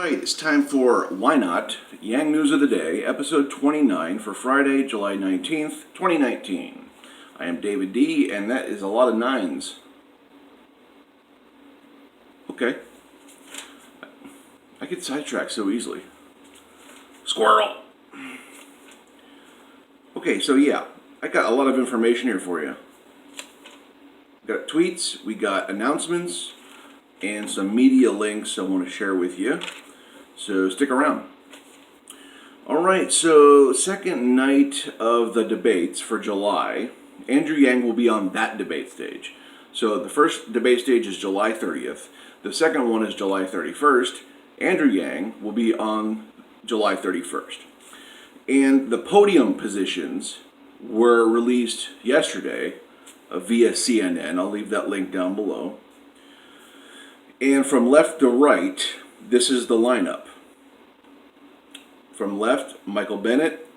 right, it's time for Why Not? Yang News of the Day, episode 29 for Friday, July 19th, 2019. I am David D, and that is a lot of nines. Okay. I get sidetracked so easily. Squirrel! Okay, so yeah, I got a lot of information here for you. We got tweets, we got announcements, and some media links I want to share with you. So stick around. Alright, so second night of the debates for July, Andrew Yang will be on that debate stage. So the first debate stage is July 30th. The second one is July 31st. Andrew Yang will be on July 31st. And the podium positions were released yesterday via CNN. I'll leave that link down below. And from left to right, this is the lineup. From left, Michael Bennet,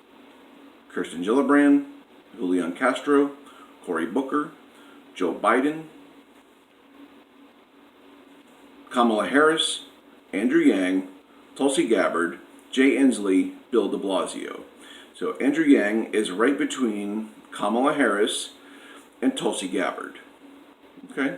Kirsten Gillibrand, Julian Castro, Cory Booker, Joe Biden, Kamala Harris, Andrew Yang, Tulsi Gabbard, Jay Inslee, Bill de Blasio. So Andrew Yang is right between Kamala Harris and Tulsi Gabbard. Okay?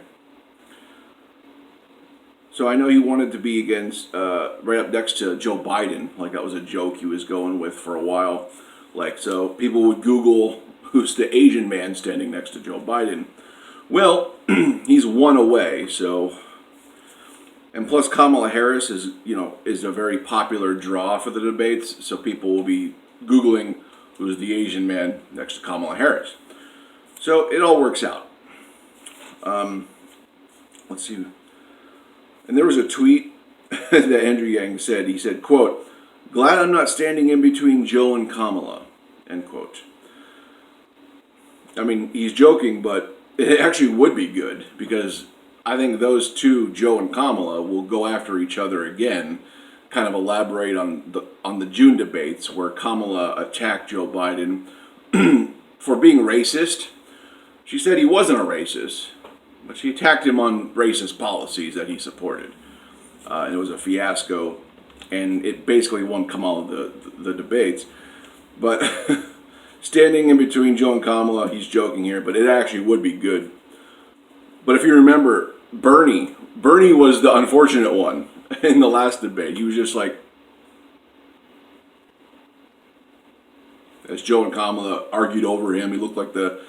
So I know he wanted to be against, right up next to Joe Biden. Like that was a joke he was going with for a while. Like, so people would Google who's the Asian man standing next to Joe Biden. Well, he's one away, so. And plus Kamala Harris is a very popular draw for the debates. So people will be Googling who's the Asian man next to Kamala Harris. So it all works out. Let's see. And there was a tweet that Andrew Yang said. He said, quote, "Glad I'm not standing in between Joe and Kamala," end quote. I mean, he's joking, but it actually would be good because I think those two, Joe and Kamala, will go after each other again, kind of elaborate on the June debates where Kamala attacked Joe Biden for being racist. She said he wasn't a racist, but she attacked him on racist policies that he supported. And it was a fiasco, and it basically won Kamala the debates. But standing in between Joe and Kamala, he's joking here, but it actually would be good. But if you remember, Bernie was the unfortunate one in the last debate. He was just like, as Joe and Kamala argued over him, he looked like the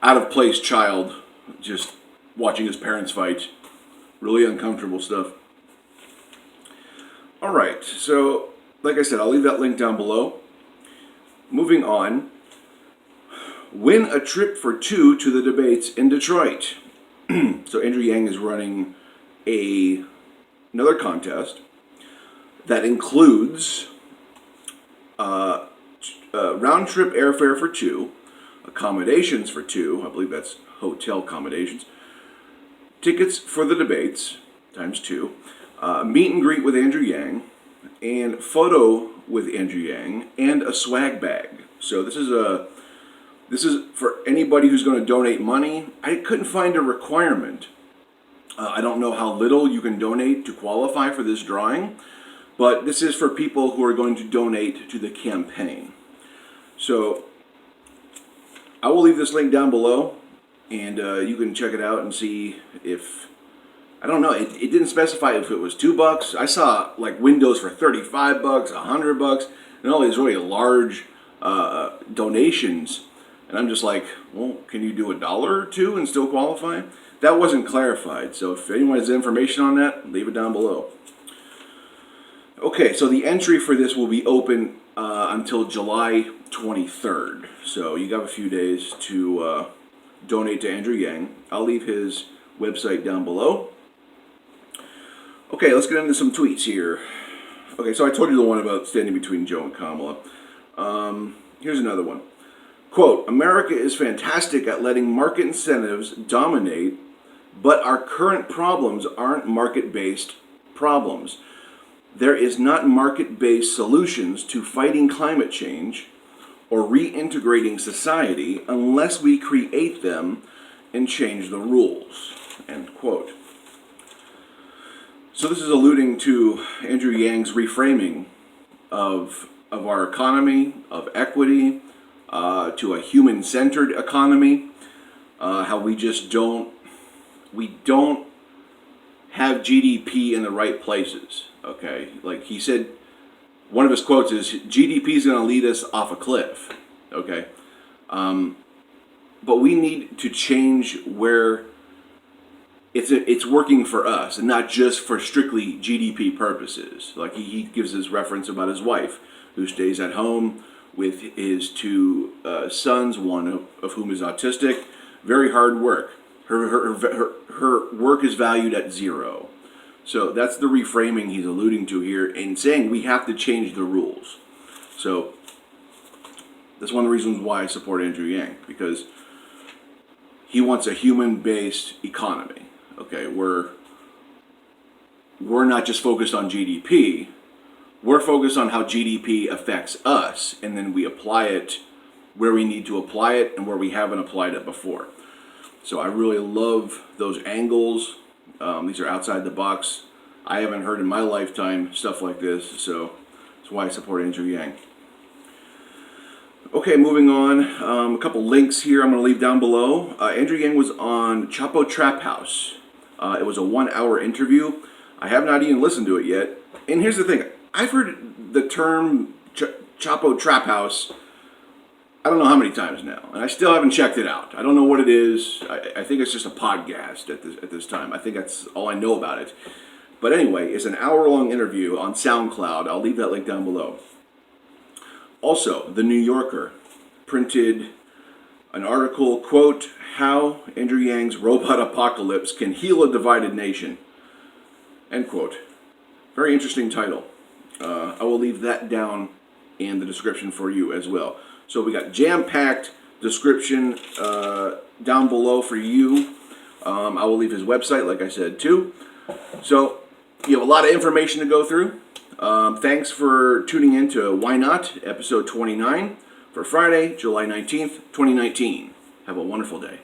out of place child just watching his parents fight. Really uncomfortable stuff. Alright, so like I said, I'll leave that link down below. Moving on. Win a trip for two to the debates in Detroit. So Andrew Yang is running another contest that includes round trip airfare for two, accommodations for two, I believe that's hotel accommodations, tickets for the debates, times two, meet and greet with Andrew Yang, and photo with Andrew Yang, and a swag bag. So this is for anybody who's going to donate money. I couldn't find a requirement. I don't know how little you can donate to qualify for this drawing, but this is for people who are going to donate to the campaign. So I will leave this link down below, and you can check it out and see if, I don't know, it didn't specify if it was $2. I saw like windows for $35, $100, and all these really large donations. And I'm just like, well, can you do $1 or $2 and still qualify? That wasn't clarified. So if anyone has information on that, leave it down below. Okay, so the entry for this will be open until July 23rd. So you got a few days to donate to Andrew Yang. I'll leave his website down below. Okay, let's get into some tweets here. Okay, so I told you the one about standing between Joe and Kamala. Here's another one. Quote, "America is fantastic at letting market incentives dominate, but our current problems aren't market-based problems. There is not market-based solutions to fighting climate change or reintegrating society unless we create them and change the rules." End quote. So this is alluding to Andrew Yang's reframing of our economy, of equity, to a human-centered economy. How we just don't have GDP in the right places. Okay, like he said, one of his quotes is GDP is going to lead us off a cliff. Okay, but we need to change where it's working for us and not just for strictly GDP purposes. Like he gives his reference about his wife who stays at home with his two sons, one of whom is autistic. Very hard work. Her work is valued at zero. So that's the reframing he's alluding to here in saying we have to change the rules. So that's one of the reasons why I support Andrew Yang, because he wants a human-based economy. Okay, we're not just focused on GDP. We're focused on how GDP affects us, and then we apply it where we need to apply it and where we haven't applied it before. So I really love those angles. These are outside the box. I haven't heard in my lifetime stuff like this, so that's why I support Andrew Yang. Okay, moving on. A couple links here I'm going to leave down below. Andrew Yang was on Chapo Trap House. It was a 1-hour interview. I have not even listened to it yet. And here's the thing. I've heard the term Chapo Trap House I don't know how many times now, and I still haven't checked it out. I don't know what it is. I think it's just a podcast at this time. I think that's all I know about it. But anyway, it's an hour-long interview on SoundCloud. I'll leave that link down below. Also, The New Yorker printed an article, quote, How Andrew Yang's Robot Apocalypse Can Heal a Divided Nation, end quote. Very interesting title. I will leave that down in the description for you as well. So we got jam-packed description down below for you. I will leave his website, like I said, too. So you have a lot of information to go through. Thanks for tuning in to Why Not, episode 29 for Friday, July 19th, 2019. Have a wonderful day.